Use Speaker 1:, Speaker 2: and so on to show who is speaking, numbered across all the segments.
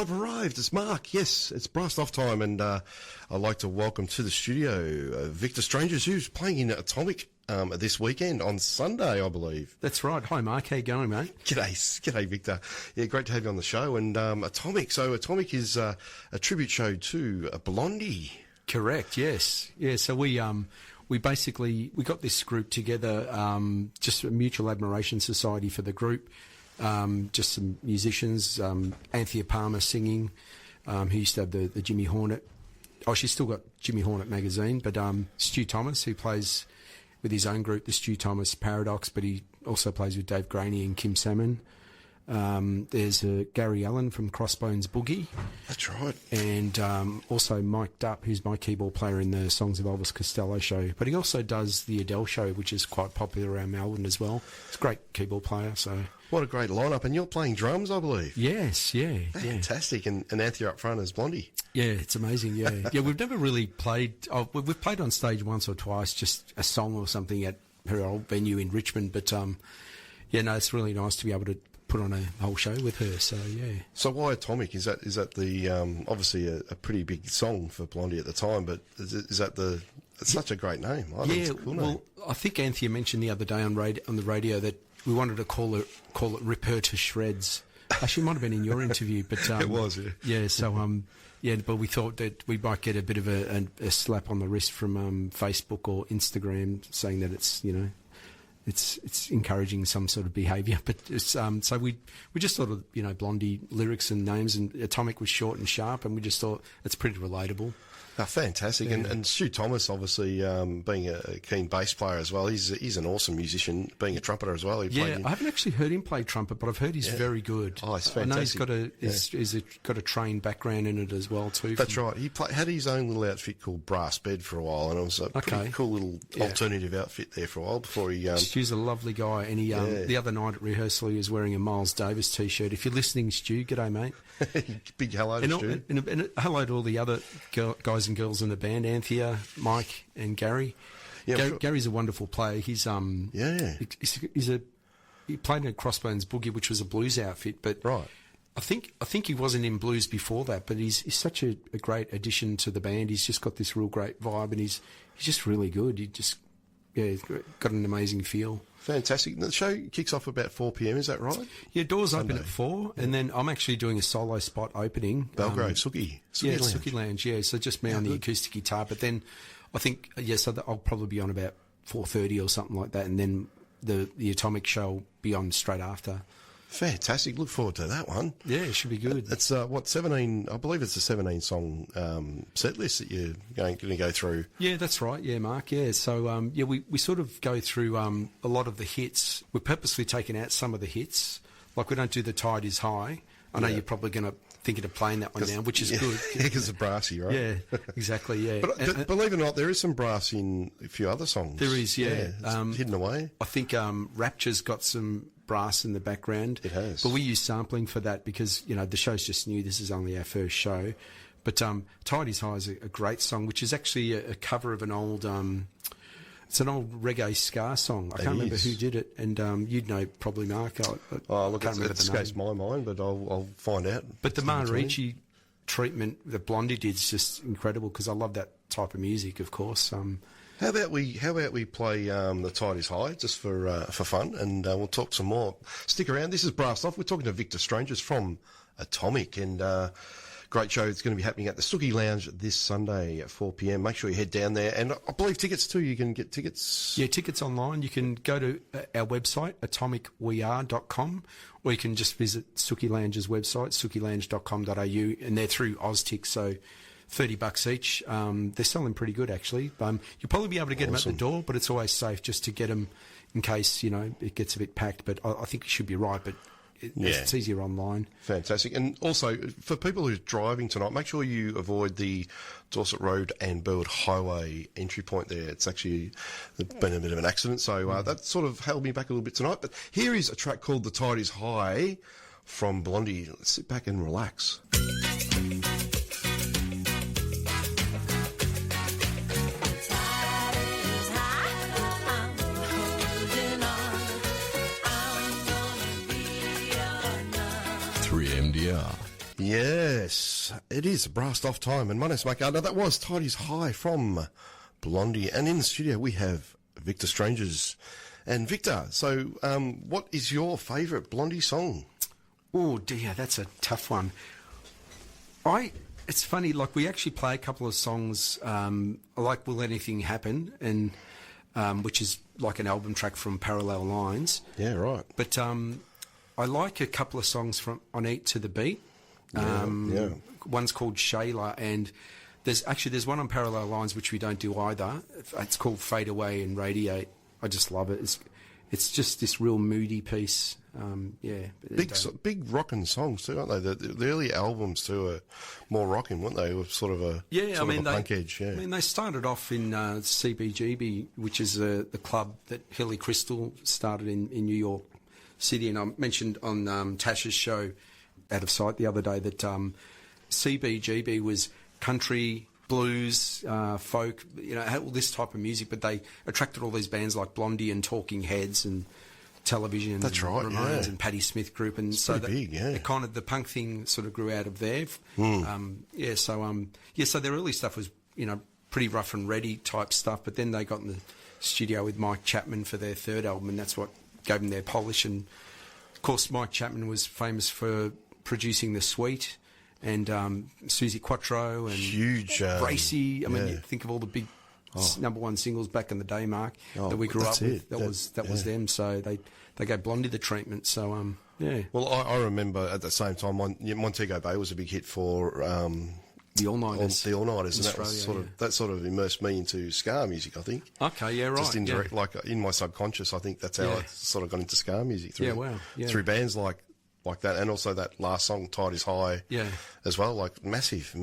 Speaker 1: I've arrived. It's Mark. Yes, it's Blast Off time, and I'd like to welcome to the studio Victor Strangers, who's playing in Atomic this weekend on Sunday, I believe.
Speaker 2: That's right. Hi, Mark. How you going, mate?
Speaker 1: G'day, Victor. Yeah, great to have you on the show. And Atomic. So Atomic is a tribute show to Blondie.
Speaker 2: Correct. Yes. Yeah. So we got this group together, just a mutual admiration society for the group. Just some musicians, Anthea Palmer singing, who used to have the Jimmy Hornet. Oh, she's still got Jimmy Hornet magazine, but Stu Thomas, who plays with his own group, the Stu Thomas Paradox, but he also plays with Dave Graney and Kim Salmon. There's Gary Allen from Crossbones Boogie.
Speaker 1: That's right.
Speaker 2: And also Mike Dupp, who's my keyboard player in the Songs of Elvis Costello show. But he also does the Adele show, which is quite popular around Melbourne as well. He's a great keyboard player, so...
Speaker 1: What a great lineup. And you're playing drums, I believe.
Speaker 2: Yes, yeah.
Speaker 1: Fantastic. And Anthea up front as Blondie.
Speaker 2: Yeah, it's amazing, yeah. Yeah, we've never really played... Oh, we've played on stage once or twice, just a song or something at her old venue in Richmond. But, yeah, no, it's really nice to be able to put on a whole show with her, so, yeah.
Speaker 1: So why Atomic? Is that the... obviously a pretty big song for Blondie at the time, but is that the... It's such a great name. I think it's a cool name. Well,
Speaker 2: I think Anthea mentioned the other day on the radio that we wanted to call it Rip Her to Shreds. Actually, it might have been in your interview, but
Speaker 1: it was, yeah.
Speaker 2: Yeah, so yeah, but we thought that we might get a bit of a slap on the wrist from Facebook or Instagram saying that it's it's encouraging some sort of behaviour. But it's, so we just thought of Blondie lyrics and names, and Atomic was short and sharp, and we just thought it's pretty relatable.
Speaker 1: Oh, fantastic. Yeah. And Stu Thomas, obviously, being a keen bass player as well, he's an awesome musician, being a trumpeter as well.
Speaker 2: I haven't actually heard him play trumpet, but I've heard he's very good.
Speaker 1: Oh, he's fantastic.
Speaker 2: I know he's got a trained background in it as well, too.
Speaker 1: That's right. He had his own little outfit called Brass Bed for a while, and it was a pretty cool little alternative outfit there for a while before he...
Speaker 2: Stu's a lovely guy, and he the other night at rehearsal he was wearing a Miles Davis T-shirt. If you're listening, Stu, g'day, mate.
Speaker 1: Big hello to Stu.
Speaker 2: And hello to all the other guys and girls in the band, Anthea, Mike, and Gary. Yeah, Gary's a wonderful player. He's he played in Crossbones Boogie, which was a blues outfit, but
Speaker 1: right.
Speaker 2: I think he wasn't in blues before that, but he's such a great addition to the band. He's just got this real great vibe, and he's just really good. He's got an amazing feel.
Speaker 1: Fantastic. The show kicks off about 4 p.m, is that right?
Speaker 2: Yeah, doors open at 4, and then I'm actually doing a solo spot opening.
Speaker 1: Belgrave, Sookie
Speaker 2: Lounge.
Speaker 1: Sookie
Speaker 2: Lounge, yeah. So just me on the acoustic guitar, but then I think, so I'll probably be on about 4:30 or something like that, and then the Atomic show will be on straight after.
Speaker 1: Fantastic. Look forward to that one.
Speaker 2: Yeah, it should be good.
Speaker 1: It's 17, I believe it's a 17-song set list that you're going to go through.
Speaker 2: Yeah, that's right. Yeah, Mark. Yeah. So, we sort of go through a lot of the hits. We're purposely taking out some of the hits. Like, we don't do The Tide Is High. I know you're probably going to thinking of playing that one now, which is good.
Speaker 1: Because it's brassy, right?
Speaker 2: Yeah, exactly, yeah.
Speaker 1: But believe it or not, there is some brass in a few other songs.
Speaker 2: There is, yeah.
Speaker 1: It's hidden away.
Speaker 2: I think Rapture's got some brass in the background.
Speaker 1: It has.
Speaker 2: But we use sampling for that because, the show's just new. This is only our first show. But Tide Is High is a great song, which is actually a cover of an old... it's an old reggae ska song. I can't remember who did it, and you'd know probably, Mark.
Speaker 1: Look, it escapes my mind, but I'll find out.
Speaker 2: But the Maharishi treatment that Blondie did is just incredible because I love that type of music, of course.
Speaker 1: How about we play The Tide Is High just for fun, and we'll talk some more. Stick around. This is Brass Off. We're talking to Victor Strangers from Atomic, and great show. It's going to be happening at the Sookie Lounge this Sunday at 4 p.m. Make sure you head down there, and I believe tickets too. You can get tickets.
Speaker 2: Yeah, tickets online. You can go to our website atomicweare.com, or you can just visit Sookie Lounge's website sookielounge.com.au, and they're through Oztix, so $30 each. They're selling pretty good, actually. You'll probably be able to get them at the door, but it's always safe just to get them in case, it gets a bit packed. But I think you should be right, but it's easier online.
Speaker 1: Fantastic. And also, for people who's driving tonight, make sure you avoid the Dorset Road and Burwood Highway entry point there. It's actually been a bit of an accident, so that sort of held me back a little bit tonight. But here is a track called The Tide Is High from Blondie. Let's sit back and relax.
Speaker 3: 3MDR.
Speaker 1: Yes, it is Brassed Off time, and my name's Mike Gardner. That was Tidy's High from Blondie, and in the studio we have Victor Strangers. And Victor, so what is your favourite Blondie song?
Speaker 2: Oh dear, that's a tough one. It's funny, like we actually play a couple of songs, like Will Anything Happen, and which is like an album track from Parallel Lines.
Speaker 1: Yeah, right.
Speaker 2: But I like a couple of songs from On Eat to the Beat.
Speaker 1: Yeah.
Speaker 2: One's called Shayla, and there's one on Parallel Lines which we don't do either. It's called Fade Away and Radiate. I just love it. It's just this real moody piece.
Speaker 1: Big rockin' songs too, aren't they? The early albums too are more rockin', weren't they? With sort of a punk edge. Yeah,
Speaker 2: I mean, they started off in CBGB, which is the club that Hilly Crystal started in New York City, and I mentioned on Tasha's show Out of Sight the other day that CBGB was country, blues, folk, had all this type of music, but they attracted all these bands like Blondie and Talking Heads and Television.
Speaker 1: That's right,
Speaker 2: Ramones
Speaker 1: yeah.
Speaker 2: and Patti Smith Group, and
Speaker 1: it's so big, yeah.
Speaker 2: it kind of the punk thing sort of grew out of there. So their early stuff was pretty rough and ready type stuff, but then they got in the studio with Mike Chapman for their third album, and that's what gave them their polish. And of course, Mike Chapman was famous for producing The Sweet and Susie Quattro and
Speaker 1: huge
Speaker 2: Bracy. I mean,
Speaker 1: yeah.
Speaker 2: you think of all the big number one singles back in the day, Mark, that we grew
Speaker 1: that's
Speaker 2: up with.
Speaker 1: it.
Speaker 2: That was them. So they gave Blondie the treatment. So yeah.
Speaker 1: Well, I remember at the same time, Montego Bay was a big hit for
Speaker 2: the All Nighters.
Speaker 1: The All Nighters, and
Speaker 2: Australia,
Speaker 1: that sort of immersed me into ska music, I think.
Speaker 2: Okay, yeah, right.
Speaker 1: Just indirect, like in my subconscious, I think that's how I sort of got into ska music through bands like that, and also that last song, Tidy's High, as well, like massive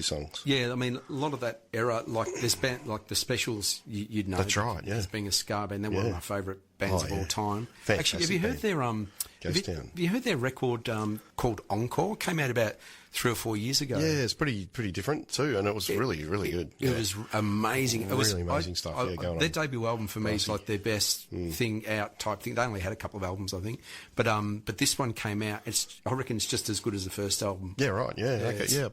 Speaker 1: songs.
Speaker 2: Yeah, I mean, a lot of that era, like this band, like the Specials, you'd know.
Speaker 1: That's right, yeah.
Speaker 2: As being a ska band, they're one of my favourite bands of all time.
Speaker 1: Fantastic.
Speaker 2: Actually, have you heard their have you heard their record called Encore? Came out about 3 or 4 years ago.
Speaker 1: Yeah, it's pretty different too, and it was really good.
Speaker 2: It was amazing. It was
Speaker 1: really amazing stuff. Going on.
Speaker 2: Their debut album for me is like their best thing out type thing. They only had a couple of albums, I think, but this one came out. I reckon it's just as good as the first album.
Speaker 1: Yeah, right. Yeah, okay, yeah.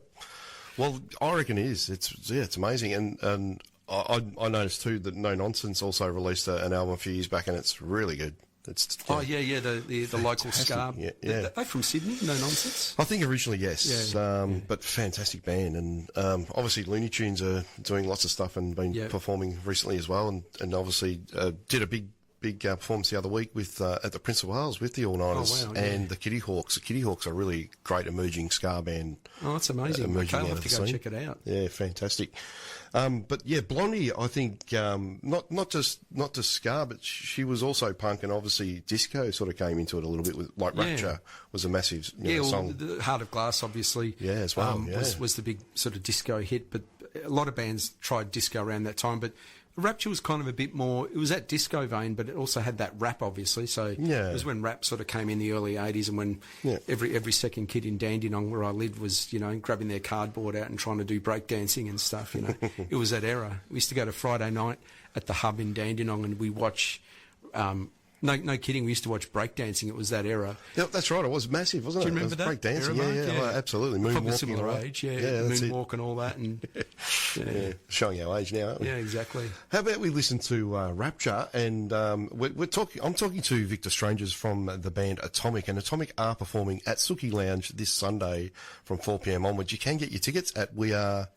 Speaker 1: Well, I reckon it is. It's amazing, and I noticed too that No Nonsense also released an album a few years back, and it's really good.
Speaker 2: The local ska.
Speaker 1: Yeah.
Speaker 2: They're from Sydney, No Nonsense?
Speaker 1: I think originally, yes.
Speaker 2: Yeah.
Speaker 1: But fantastic band. And obviously Looney Tunes are doing lots of stuff and been performing recently as well. And obviously did a big performance the other week with at the Prince of Wales with the All Nighters and the Kitty Hawks. The Kitty Hawks are a really great emerging ska band.
Speaker 2: Oh, that's amazing. Okay, I'll have to go check it out.
Speaker 1: Yeah, fantastic. But yeah, Blondie, I think not just ska, but she was also punk, and obviously disco sort of came into it a little bit with like Rapture was a massive song.
Speaker 2: The Heart of Glass, obviously.
Speaker 1: Yeah, as well.
Speaker 2: Was the big sort of disco hit, but a lot of bands tried disco around that time, but Rapture was kind of a bit more, it was that disco vein, but it also had that rap, obviously. So it was when rap sort of came in the early 80s, and when every second kid in Dandenong where I lived was, grabbing their cardboard out and trying to do breakdancing and stuff, It was that era. We used to go to Friday night at the Hub in Dandenong, and we watch... No kidding, we used to watch breakdancing. It was that era.
Speaker 1: Yep, that's right. It was massive, wasn't it?
Speaker 2: Do you remember that?
Speaker 1: Breakdancing, yeah. Oh, absolutely.
Speaker 2: Probably similar age, moonwalk and all that. And,
Speaker 1: showing our age now, aren't we?
Speaker 2: Yeah, exactly.
Speaker 1: How about we listen to Rapture? And we're talking. I'm talking to Victor Strangers from the band Atomic, and Atomic are performing at Suki Lounge this Sunday from 4 p.m. onwards. You can get your tickets at We Are...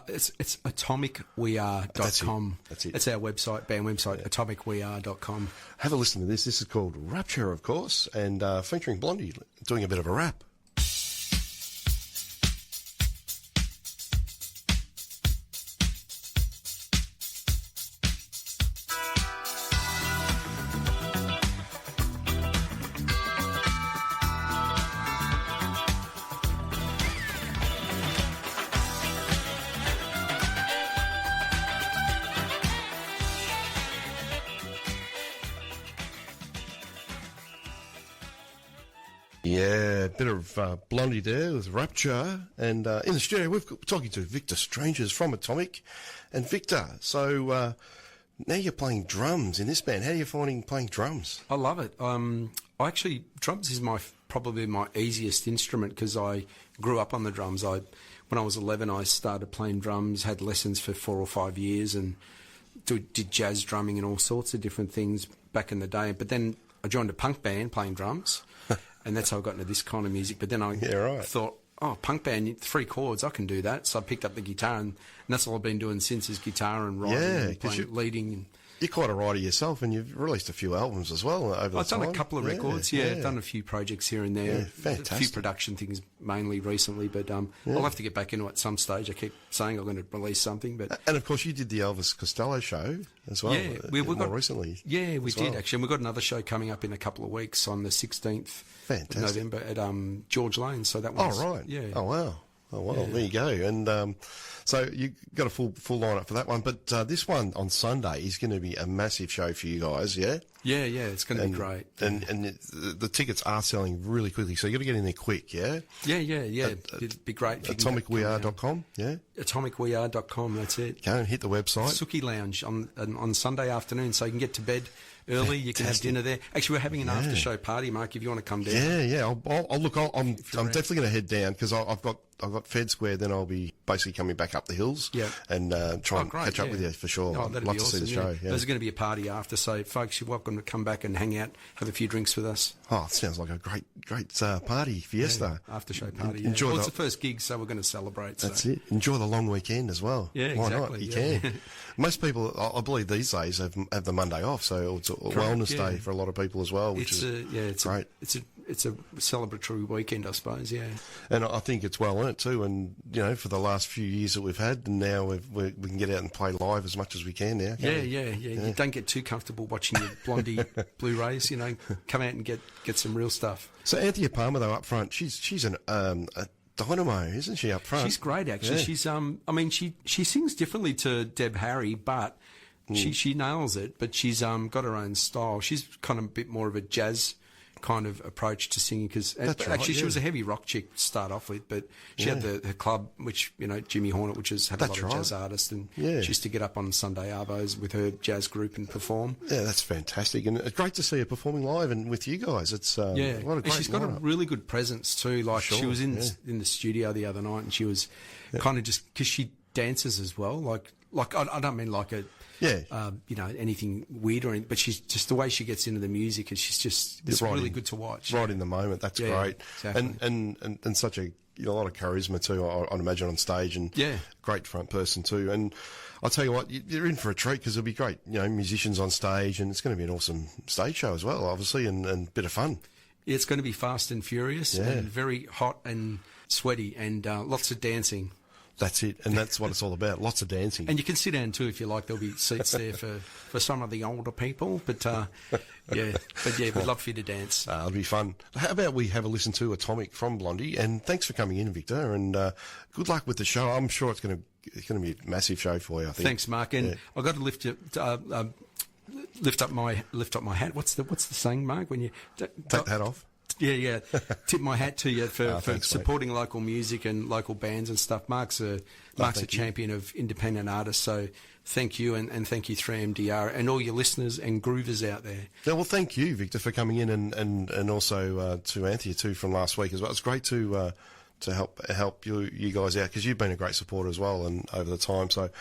Speaker 2: it's atomicweare.com.
Speaker 1: That's it.
Speaker 2: It's our website, band website, atomicweare.com.
Speaker 1: Have a listen to this. This is called Rapture, of course, and featuring Blondie doing a bit of a rap. Yeah, a bit of Blondie there with Rapture. And in the studio, we're talking to Victor Strangers from Atomic. And Victor, so now you're playing drums in this band. How are you finding playing drums?
Speaker 2: I love it. Drums is probably my easiest instrument because I grew up on the drums. When I was 11, I started playing drums, had lessons for 4 or 5 years, and did jazz drumming and all sorts of different things back in the day. But then I joined a punk band playing drums, and that's how I got into this kind of music. But then I thought, oh, punk band, 3 chords, I can do that. So I picked up the guitar, and that's all I've been doing since is guitar and writing and playing, leading.
Speaker 1: You're quite a writer yourself, and you've released a few albums as well over the time.
Speaker 2: I've done a couple of records, I've done a few projects here and there.
Speaker 1: Yeah, fantastic.
Speaker 2: A few production things mainly recently, but I'll have to get back into it at some stage. I keep saying I'm going to release something.
Speaker 1: And of course, you did the Elvis Costello show as well, more recently.
Speaker 2: Yeah, we did, actually. And we've got another show coming up in a couple of weeks on the 16th of November at George Lane. So that one's...
Speaker 1: Oh, right.
Speaker 2: Yeah.
Speaker 1: Oh, wow. Oh, well, there you go. And so you got a full lineup for that one. But this one on Sunday is going to be a massive show for you guys, yeah?
Speaker 2: Yeah, it's going to be great.
Speaker 1: And the tickets are selling really quickly, so you got to get in there quick, yeah?
Speaker 2: Yeah. It'd be great.
Speaker 1: AtomicWeAre.com, yeah?
Speaker 2: AtomicWeAre.com, that's it.
Speaker 1: Go and hit the website.
Speaker 2: Suki Lounge on Sunday afternoon, so you can get to bed early. You can have dinner there. Actually, we're having an after-show party, Mark, if you want to come down.
Speaker 1: Yeah. I'm definitely going to head down because I've got Fed Square, then I'll be basically coming back up the hills and try and catch up with you for sure.
Speaker 2: Oh, that'd
Speaker 1: love
Speaker 2: be
Speaker 1: to
Speaker 2: awesome,
Speaker 1: see the show. Yeah.
Speaker 2: There's going to be a party after, so folks, you're welcome to come back and hang out, have a few drinks with us.
Speaker 1: Oh, it sounds like a great party, fiesta.
Speaker 2: After-show party,
Speaker 1: Enjoy
Speaker 2: it's the first gig, so we're going to celebrate.
Speaker 1: That's it. Enjoy the long weekend as well.
Speaker 2: Yeah,
Speaker 1: Why
Speaker 2: exactly.
Speaker 1: not? You can. Most people, I believe these days, have the Monday off, so it's a wellness day for a lot of people as well, which is great.
Speaker 2: It's a celebratory weekend, I suppose, yeah.
Speaker 1: And I think it's well earned too. And, for the last few years that we've had, and now we can get out and play live as much as we can now.
Speaker 2: Yeah. You don't get too comfortable watching your Blondie Blu-rays, come out and get some real stuff.
Speaker 1: So Anthea Palmer, though, up front, she's a dynamo, isn't she, up front?
Speaker 2: She's great, actually. Yeah. She's she sings differently to Deb Harry, but she nails it. But she's got her own style. She's kind of a bit more of a jazz kind of approach to singing because she was a heavy rock chick to start off with, but she had her club, which Jimmy Hornet, which has had a lot of jazz artists, and she used to get up on Sunday arvos with her jazz group and perform. Yeah,
Speaker 1: that's fantastic, and it's great to see her performing live and with you guys. It's what a great
Speaker 2: and she's got a really good presence too. Like she was in the studio the other night, and she was kind of just because she dances as well. Like I don't mean like a. Yeah, anything weird or anything, but she's just the way she gets into the music, and it's really good to watch.
Speaker 1: Right in the moment, that's great, exactly. and such a lot of charisma too. I'd imagine on stage, and great front person too. And I'll tell you what, you're in for a treat because it'll be great. Musicians on stage, and it's going to be an awesome stage show as well, obviously, and a bit of fun.
Speaker 2: Yeah, it's going to be fast and furious, and very hot and sweaty, and lots of dancing.
Speaker 1: That's it, and that's what it's all about. Lots of dancing.
Speaker 2: And you can sit down too if you like. There'll be seats there for some of the older people. But we'd love for you to dance.
Speaker 1: It'll be fun. How about we have a listen to Atomic from Blondie? And thanks for coming in, Victor. And good luck with the show. I'm sure it's going to be a massive show for you, I think.
Speaker 2: Thanks, Mark. And I've got to lift up my hat. What's the saying, Mark? When you
Speaker 1: take the hat off.
Speaker 2: Yeah. Tip my hat to you for
Speaker 1: thanks,
Speaker 2: supporting local music and local bands and stuff. Mark's a champion of independent artists, so thank you, and thank you 3MDR and all your listeners and groovers out there.
Speaker 1: Yeah, well, thank you, Victor, for coming in, and also to Anthea too from last week as well. It's great to help you guys out because you've been a great supporter as well and over the time. So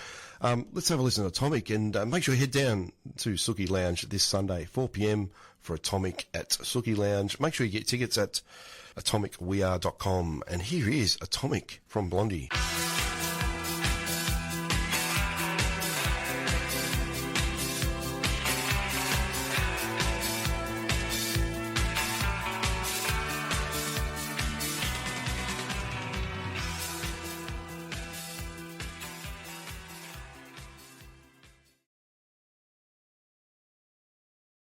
Speaker 1: let's have a listen to Atomic, and make sure you head down to Suki Lounge this Sunday, 4 p.m. for Atomic at Suki Lounge. Make sure you get tickets at AtomicWeAre.com. And here is Atomic from Blondie.